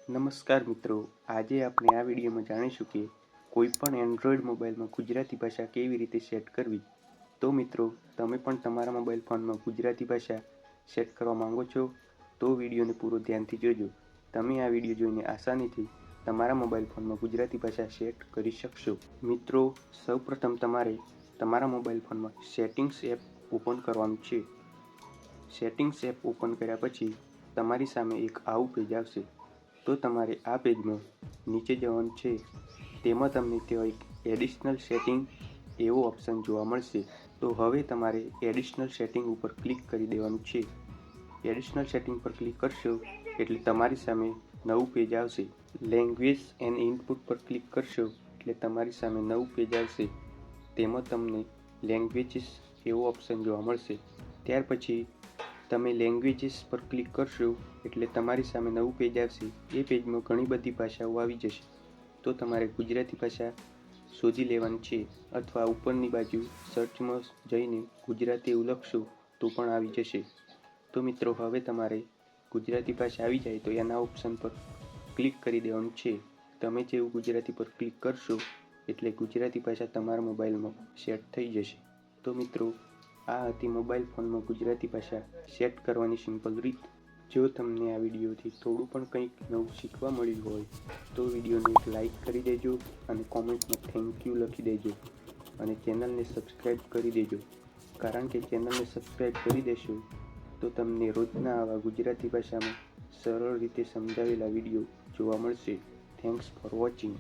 નમસ્કાર મિત્રો, આજે આપણે આ વિડીયોમાં જાણીશું કે કોઈપણ એન્ડ્રોઈડ મોબાઈલમાં ગુજરાતી ભાષા કેવી રીતે સેટ કરવી. તો મિત્રો, તમે પણ તમારા મોબાઈલ ફોનમાં ગુજરાતી ભાષા સેટ કરવા માંગો છો તો વિડીયોને પૂરો ધ્યાનથી જોજો. તમે આ વિડીયો જોઈને આસાનીથી તમારા મોબાઈલ ફોનમાં ગુજરાતી ભાષા સેટ કરી શકશો. મિત્રો, સૌપ્રથમ તમારે તમારા મોબાઈલ ફોનમાં સેટિંગ્સ એપ ઓપન કરવાનું છે. સેટિંગ્સ એપ ઓપન કર્યા પછી તમારી સામે એક આવું પેજ આવશે. તો તમારે આ પેજમાં નીચે જવાનું છે. તેમાં તમને ત્યાં એક એડિશનલ સેટિંગ એવો ઓપ્શન જોવા મળશે. તો હવે તમારે એડિશનલ સેટિંગ ઉપર ક્લિક કરી દેવાનું છે. એડિશનલ સેટિંગ પર ક્લિક કરશો એટલે તમારી સામે નવું પેજ આવશે. લેંગ્વેજ એન્ડ ઇનપુટ પર ક્લિક કરશો એટલે તમારી સામે નવું પેજ આવશે. તેમાં તમને લેંગ્વેજીસ એવો ઓપ્શન જોવા મળશે. ત્યાર પછી તમે લેંગ્વેજીસ પર ક્લિક કરશો એટલે તમારી સામે નવું પેજ આવશે. એ પેજમાં ઘણી બધી ભાષાઓ આવી જશે. તો તમારે ગુજરાતી ભાષા શોધી લેવાની છે, અથવા ઉપરની બાજુ સર્ચમાં જઈને ગુજરાતી એવું લખશો તો પણ આવી જશે. તો મિત્રો, હવે તમારે ગુજરાતી ભાષા આવી જાય તો એના ઓપ્શન પર ક્લિક કરી દેવાનું છે. તમે જેવું ગુજરાતી પર ક્લિક કરશો એટલે ગુજરાતી ભાષા તમારા મોબાઈલમાં સેટ થઈ જશે. તો મિત્રો, આ હતી મોબાઈલ ફોનમાં ગુજરાતી ભાષા સેટ કરવાની સિમ્પલ રીત. જો તમને આ વિડીયોથી થોડું પણ કંઈક નવું શીખવા મળ્યું હોય તો વિડીયોને એક લાઈક કરી દેજો અને કોમેન્ટમાં થેન્ક યુ લખી દેજો અને ચેનલને સબસ્ક્રાઈબ કરી દેજો. કારણ કે ચેનલને સબસ્ક્રાઈબ કરી દેશો તો તમને રોજના આવા ગુજરાતી ભાષામાં સરળ રીતે સમજાવેલા વિડીયો જોવા મળશે. Thanks for watching.